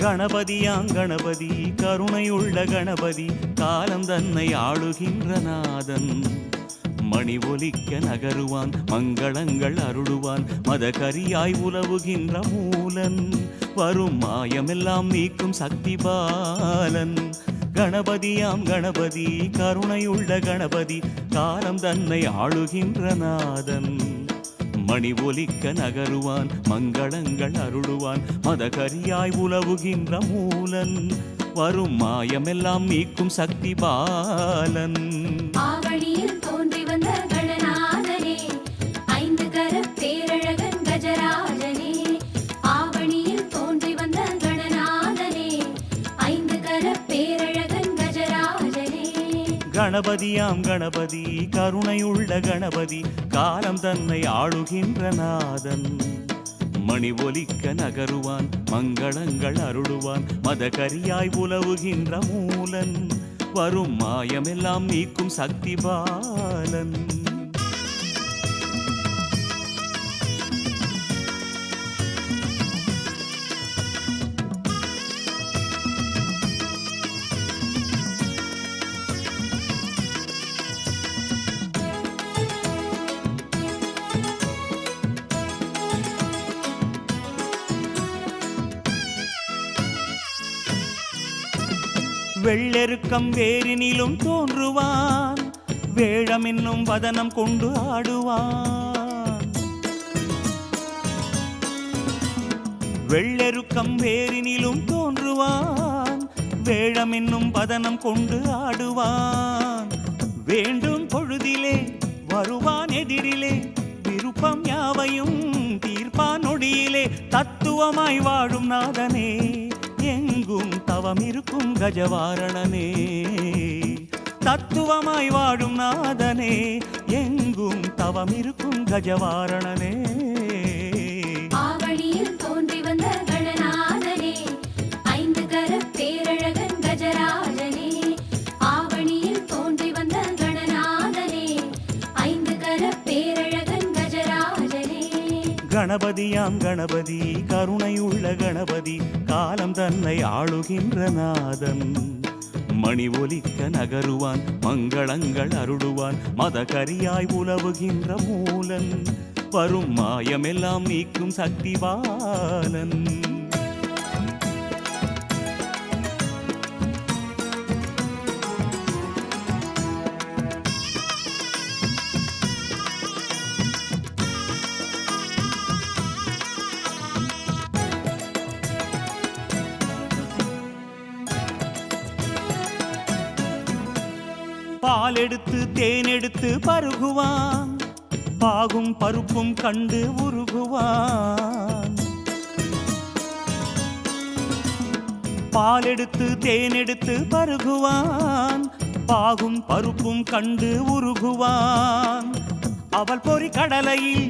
கணபதியாம் கணபதி கருணையுள்ள கணபதி காலம் தன்னை ஆளுகின்ற நாதன் மணி ஒலிக்க நகருவான் மங்களங்கள் அருளுவான் மதகரியாய் உலவுகின்ற மூலன் வரும் மாயமெல்லாம் நீக்கும் சக்தி பாலன் கணபதியாம் கணபதி கருணையுள்ள கணபதி காலம் தன்னை ஆளுகின்ற நாதன் மணி ஒலிக்க நகருவான் மங்களங்கள் அருளுவான் மதகரியாய் உலவுகின்ற மூலன் வரும் மாயமெல்லாம் நீக்கும் சக்தி பாலன் ஆவணியில் தோன்றி வந்த கணநாதனே ஐந்து கர பேரழகன் கஜராஜனே ஆவணியில் தோன்றி வந்த கணநாதனே ஐந்து கர பேரழகன் கஜராஜனே கணபதியாம் கணபதி கருணையுள்ள கணபதி காலம் தன்னை ஆளுகின்ற நாதன் மணி ஒலிக்க நகருவான் மங்களங்கள் அருளுவான் மதகரியாய் உலவுகின்ற மூலன் வரும் மாயமெல்லாம் நீக்கும் சக்தி பாலன் வெள்ளெருக்கம் வேரினிலும் தோன்றுவான் வேழம் என்னும் வதனம் கொண்டு ஆடுவான் வெள்ளெருக்கம் வேரினிலும் தோன்றுவான் வேழம் என்னும் வதனம் கொண்டு ஆடுவான் வேண்டும் பொழுதிலே வருவான் எதிரிலே விருப்பம் யாவையும் தீர்ப்பான் நொடியிலே தத்துவமாய் வாழும் நாதனே எங்கும் தவம் இருக்கும் கஜவாரணனே தத்துவமாய் வாழும் நாதனே எங்கும் தவம் இருக்கும் கஜவாரணனே ஆவணியில் தோன்றி வந்த கணநாதனே ஐந்து கர பேரழகன் கஜராஜனே ஆவணியில் தோன்றி வந்த கணநாதனே ஐந்து கர பேரழகன் கஜராஜனே கணபதியாம் கணபதி கருணையுள்ள கணபதி காலம் தன்னை ஆளுகின்ற நாதன் மணி ஒலிக்க நகருவான் மங்களங்கள் அருளுவான் மதகரியாய் உலவுகின்ற மூலன் வரும் மாயமெல்லாம் நீக்கும் சக்தி பாலன் பால் எடுத்து தேன் எடுத்து பருகுவான் பாகும் பருப்பும் கண்டு உருகுவான் பால் எடுத்து தேன் எடுத்து பருகுவான் பாகும் பருப்பும் கண்டு உருகுவான் அவள் பொறி கடலையில்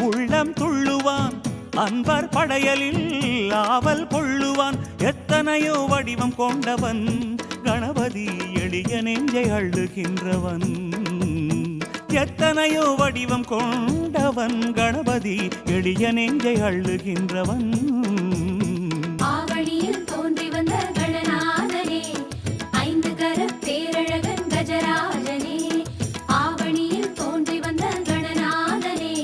உள்ளம் துள்ளுவான் அன்பர் படையலில் ஆவல் கொள்ளுவான் எத்தனையோ வடிவம் கொண்டவன் கணபதி எளிய நெஞ்சை அள்ளுகின்றவன் எத்தனையோ வடிவம் கொண்டவன் கணபதி எளிய நெஞ்சை அள்ளுகின்றவன் ஆவணியில் தோன்றி வந்த கணநாதனே ஐந்து கர பேரழகன் கஜராஜனே ஆவணியில் தோன்றி வந்த கணநாதனே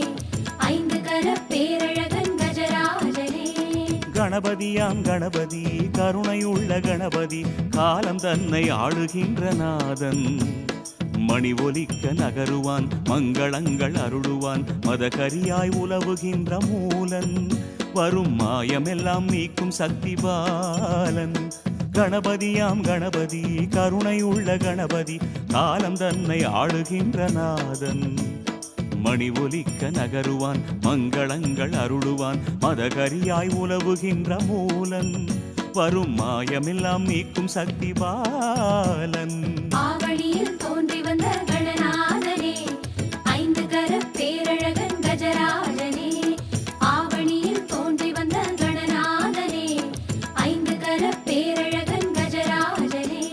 ஐந்து கர பேரழகன் கஜராஜனே கணபதியாம் கணபதி கருணையுள்ள கணபதி காலம் தன்னை ஆளுகின்ற நாதன் மணி ஒலிக்க நகருவான் மங்களங்கள் அருளுவான் மதகரியாய் உலவுகின்ற மூலன் வரும் மாயமெல்லாம் நீக்கும் சக்தி பாலன் கணபதியாம் கணபதி கருணையுள்ள கணபதி காலம் தன்னை ஆளுகின்ற நாதன் மணி ஒலிக்க நகருவான் மங்களங்கள் அருளுவான் மதகரியாய் உலவுகின்ற மூலன் வரும் மாயமெல்லாம் நீக்கும் சக்தி பாலன் ஆவணியில் தோன்றி வந்த கணநாதனே ஐந்து கர பேரழகன் கஜராஜனே ஆவணியில் தோன்றி வந்த கணநாதனே ஐந்து கர பேரழகன் கஜராஜனே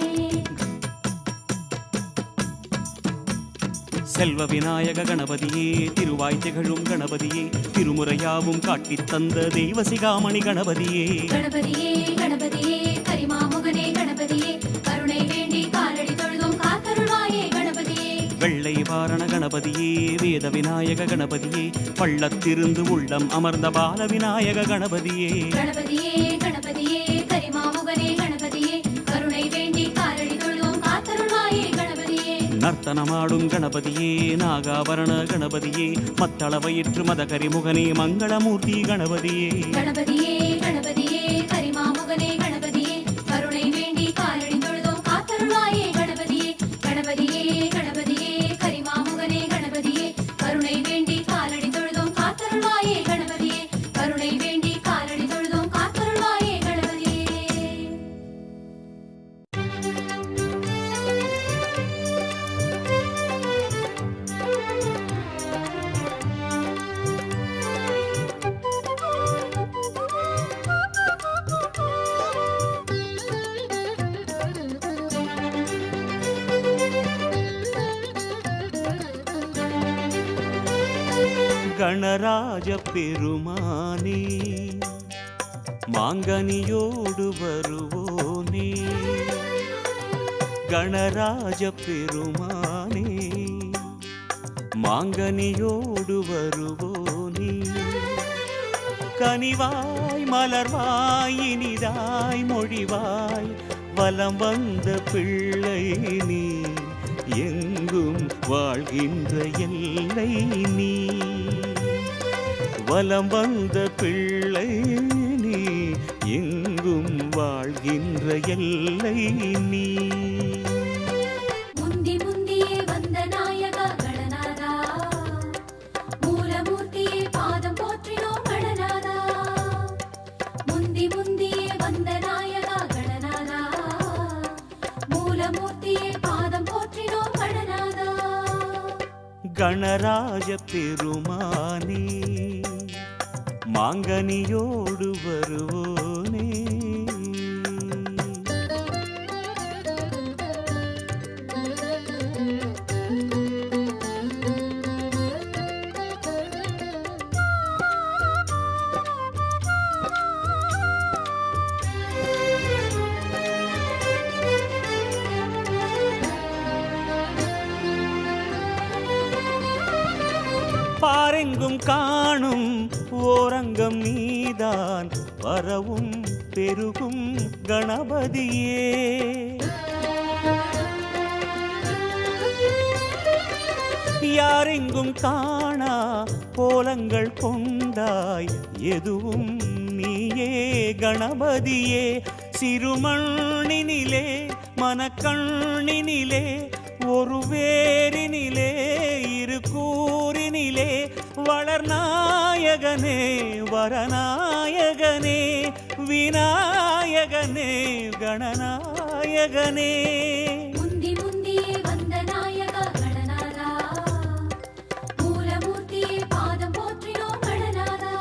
செல்வ விநாயக கணபதியே திருவாய் திகழும் கணபதியே திருமுறையாவும் காட்டித் தந்த தெய்வ சிகாமணி கணபதியே கணபதியே கணபதியே கரிமாமுகனே கணபதியே கருணை வேண்டி காலடி தொழுதும் காத்தருள்வாயே கணபதியே வெள்ளை வாரண கணபதியே வேத விநாயக கணபதியே பள்ளத்திருந்து உள்ளம் அமர்ந்த பால விநாயக கணபதியே கணபதியே கணபதியே கரிமாமுகனே கணபதியே கருணை வேண்டி காலடி தொழுதும் காத்தருள்வாயே கணபதியே நர்த்தனமாடும் கணபதியே நாகாபரண கணபதியே மத்தள வயிற்று மத கரிமுகனே மங்களமூர்த்தி கணபதியே கணபதியே கணபதியே கரிமாமுகனே கணபதியே கருணை வேண்டி காலடி தொழுதும் காத்தருள்வாயே கணபதியே கணபதியே கணபதியே கரிமாமுகனே கணபதியே கருணை வேண்டி காலடி தொழுதும் காத்தருள்வாயே கணபதியே கருணை வேண்டி காலடி தொழுதும் காத்தருள்வாயே கணபதியே கணராஜ பெருமானே மாங்கனியோடு வருவோனே கணராஜ பெருமானே மாங்கனியோடு வருவோனே கனிவாய் மலர்வாய் இனிதாய் மொழிவாய் வலம் வந்த பிள்ளை நீ எங்கும் வாழ்கின்ற எல்லை நீ வலம் வந்த பிள்ளை நீ எங்கும் வாழ்கின்ற எல்லை நீ முந்தி முந்தியே வந்த நாயகா கணநாதா மூலமூர்த்தியே பாதம் போற்றினோம் கணநாதா முந்தி முந்தியே வந்த நாயகா கணநாதா மூலமூர்த்தியே பாதம் போற்றினோம் கணநாதா கணராஜ பெருமானே மாங்கனியோடு வருவோனே பாரெங்கும் காணும் ஓரங்கம் நீதான் வரவும் பெருகும் கணபதியே யாரெங்கும் காணா கோலங்கள் கொண்டாய் எதுவும் நீயே கணபதியே சிறுமண்ணினிலே மனக்கண்ணினிலே ஒரு வேரினிலே இரு கூறினிலே வளர்நாயகனே வரநாயகனே விநாயகனே கணநாயகனே முந்தி முந்தியே வந்த நாயகா கணநாதா மூலமூர்த்தியே பாதம் போற்றினோம் கணநாதா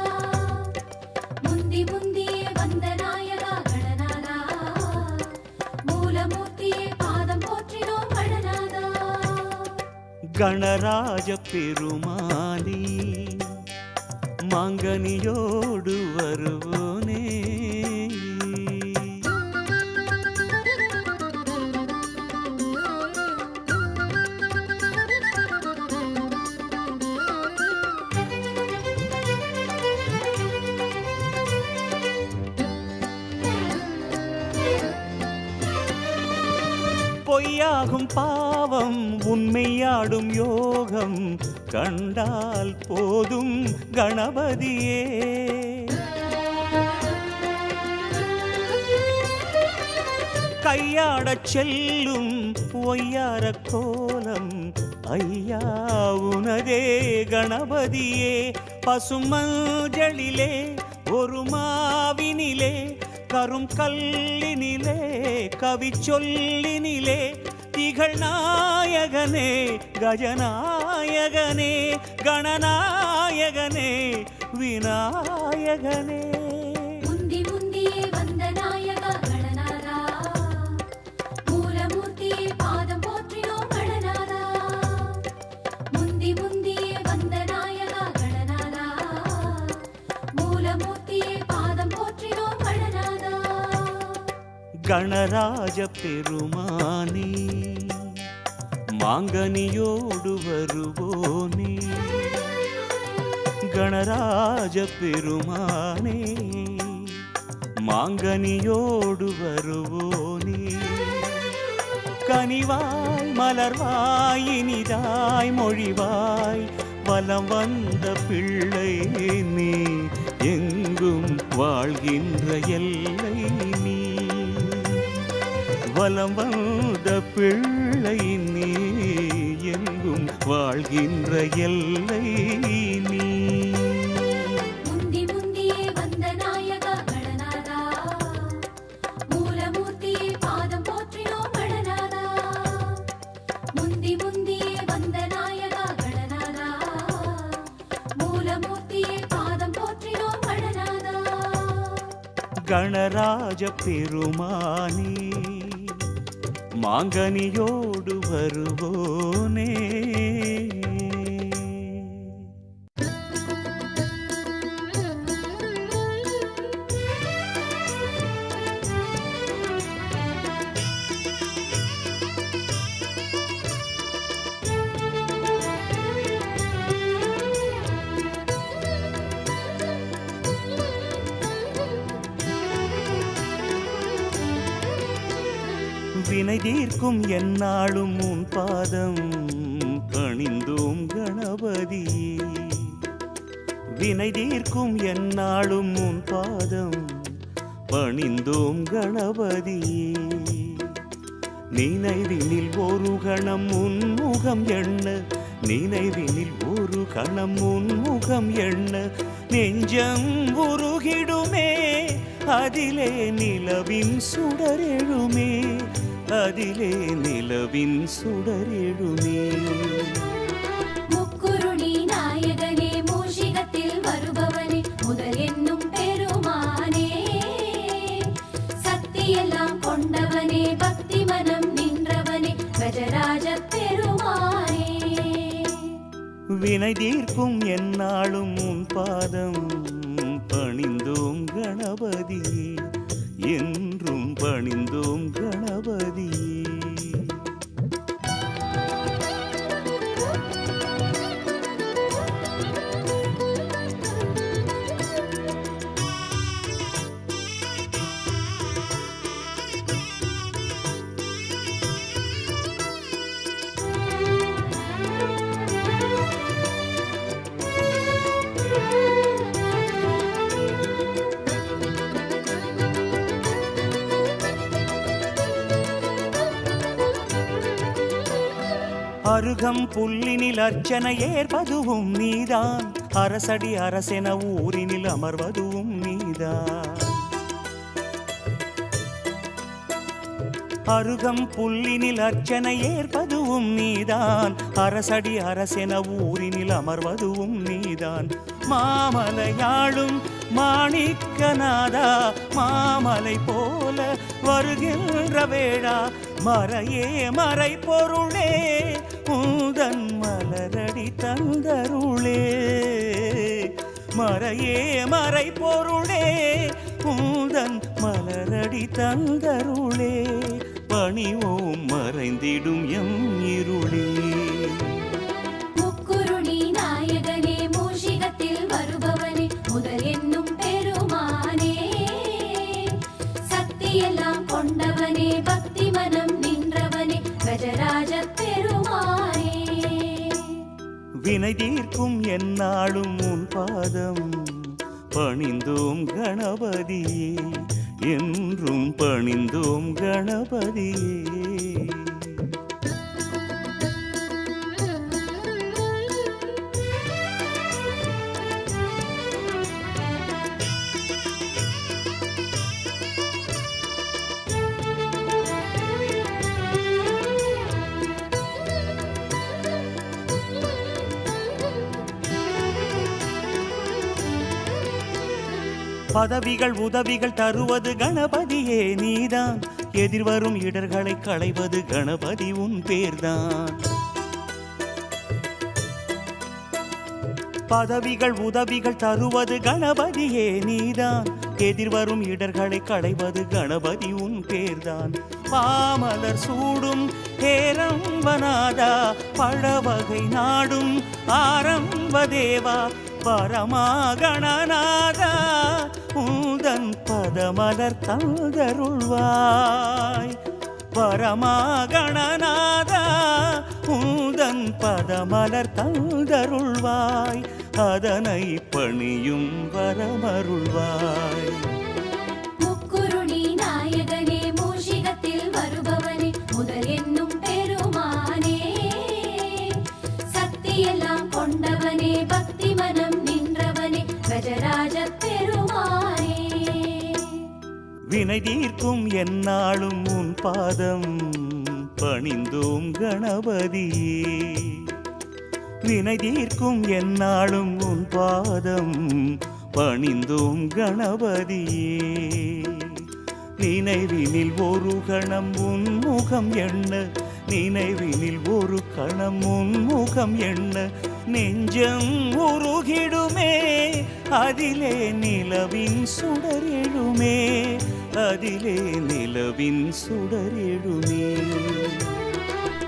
முந்தி முந்தியே வந்த நாயகா கணநாதா மூலமூர்த்தியே பாதம் போற்றினோம் கணநாதா கணராஜ பெருமானே மாங்கனியோடு வருவோனே பொய்யாகும் பாவம் உண்மையாடும் யோகம் கண்டால் போதும் கணபதியே கையாடச் செல்லும் ஒய்யார கோலம் ஐயா உனதே கணபதியே பசுமஞ்சளிலே ஒரு மாவினிலே கரும் கல்லினிலே கவி சொல்லினிலே திகழ் நாயகனே கஜநாயகனே கணநாயகனே விநாயகனே முந்தி முந்தியே வந்த நாயகா கணநாதா மூலமூர்த்தியே பாதம் போற்றினோம் கணநாதா கணராஜ பெருமானே மாங்கனியோடு வருவோனே கணராஜ பெருமானே மாங்கனியோடு வருவோனே கனிவாய் மலர்வாய் இனிதாய் மொழிவாய் வலம் வந்த பிள்ளை நீ எங்கும் வாழ்கின்ற எல்லை நீ வலம் வந்த பிள்ளை நீ எங்கும் வாழ்கின்ற எல்லை நீ முந்தி முந்தியே வந்த நாயகா கணநாதா மூலமூர்த்தியே பாதம் போற்றினோம் கணநாதா முந்தி முந்தியே வந்த நாயகா கணநாதா மூலமூர்த்தியே பாதம் போற்றினோம் கணநாதா கணராஜ பெருமானே மாங்கனியோடு வருவோனே வினை தீர்க்கும் எந்நாளும் உன் பாதம் பணிந்தோம் கணபதியே வினை தீர்க்கும் எந்நாளும் உன் பாதம் பணிந்தோம் கணபதியே நினைவினில் ஒரு கணம் உன்முகம் எண்ண நினைவினில் ஒரு கணம் உன்முகம் எண்ண நெஞ்சம் உருகிடுமே அதிலே நிலவின் சுடரெழுமே அதிலே நிலவின் சுடரெழுமே முக்குருணி நாயகனே மூஷிகத்தில் வருபவனே முதல் என்னும் பெருமானே சக்தியெல்லாம் கொண்டவனே பக்தி மனம் நின்றவனே கஜராஜ பெருமானே வினை தீர்க்கும் எந்நாளும் உன் பாதம் பணிந்தோம் கணபதியே என்றும் பணிந்தோம் கணபதியே அருகம் புல்லினில் அர்ச்சனை ஏற்பதுவும் நீதான் அரசடி அரசென ஊரினில் அமர்வதுவும் நீதான் அருகம் புல்லினில் அர்ச்சனை ஏற்பதுவும் நீதான் அரசடி அரசென ஊரினில் அமர்வதுவும் நீதான் மாமலையாளும் மாணிக்கநாதா மாமலை போல வருகின்ற வேளா மறையே மறை பொருளே உந்தன் மலரடி தந்தருளே மறையே மறை பொருளே உந்தன் மலரடி தந்தருளே பணிவோம் மறைந்திடும் எம் இருளே முக்குருணி நாயகனே மூஷிகத்தில் வருபவனே முதல் என்னும் பெருமானே சக்தியெல்லாம் கொண்டவனே பக்தி மனம் நின்றவனே கஜராஜ பெருமானே வினை தீர்க்கும் எந்நாளும் உன் பாதம் பணிந்தோம் கணபதியே என்றும் பணிந்தோம் கணபதியே பதவிகள் உதவிகள் தருவது கணபதியே நீதான் எதிர்வரும் இடர்களை களைவது கணபதி உன் பேர்தான் பதவிகள் உதவிகள் தருவது கணபதியே நீதான் எதிர்வரும் இடர்களை களைவது கணபதி உன் பேர்தான். பாமலர் சூடும் பேரம்பநாதா, பழவகை நாடும் ஆரம்பதேவா, பரமா கணநாதா உந்தன் பதமலர் தந்தருள்வாய். பரமா கணநாதா உந்தன் பதமலர் தந்தருள்வாய், அதனை பணியும் வரமருள்வாய். முக்குருணி நாயகனே மூஷிகத்தில் வருபவனே முதல் என்னும் பெருமானே, சக்தியெல்லாம் கொண்டவனே பக்தி மனம் நின்றவனே கஜராஜ பெருமானே. வினை தீர்க்கும் எந்நாளும் உன் பாதம் பணிந்தோம் கணபதியே. வினை தீர்க்கும் எந்நாளும் உன் பாதம் பணிந்தோம் கணபதியே. நினைவினில் ஒரு கணம் உன் முகம் எண்ண, நினைவினில் ஒரு கணம் உன் முகம் எண்ண, நெஞ்சம் உருகிடுமே அதிலே நிலவின் சுடரெழுமே, அதிலே நிலவின் சுடரெழுமே.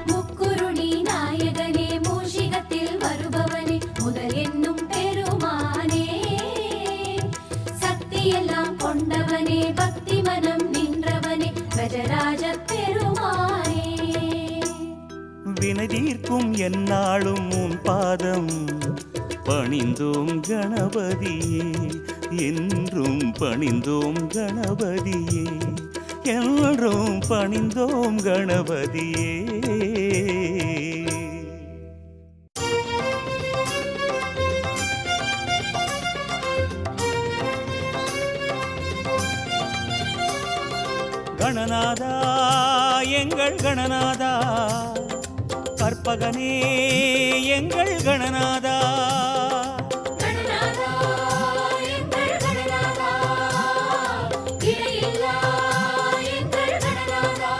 முக்குருணி நாயகனே மூஷிகத்தில் வருபவனே முதல் என்னும் பெருமானே, சக்தியெல்லாம் கொண்டவனே பக்தி மனம் நின்றவனே கஜராஜ பெருமானே. வினை தீர்க்கும் எந்நாளும் உன் பாதம் பணிந்தோம் கணபதியே, என்றும் பணிந்தோம் கணபதியே, என்றும் பணிந்தோம் கணபதியே. கணநாதா எங்கள் கணநாதா, கற்பகனே எங்கள் கணநாதா, கணநாதா எங்கள் கணநாதா, இடையில்லா எங்கள் கணநாதா.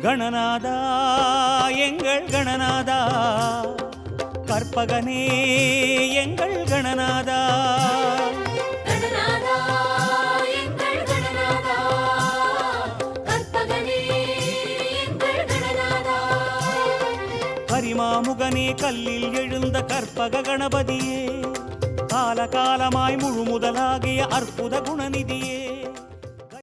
கணநாதா எங்கள் கணநாதா, கற்பகனே எங்கள் கணநாதா, கணநாதா எங்கள் கணநாதா, கற்பகனே எங்கள் கணநாதா. கரிமாமுகனே கல்லில் எழுந்த கற்பக கணபதியே, காலகாலமாய் முழு முதலாகிய அற்புத குணநிதியே,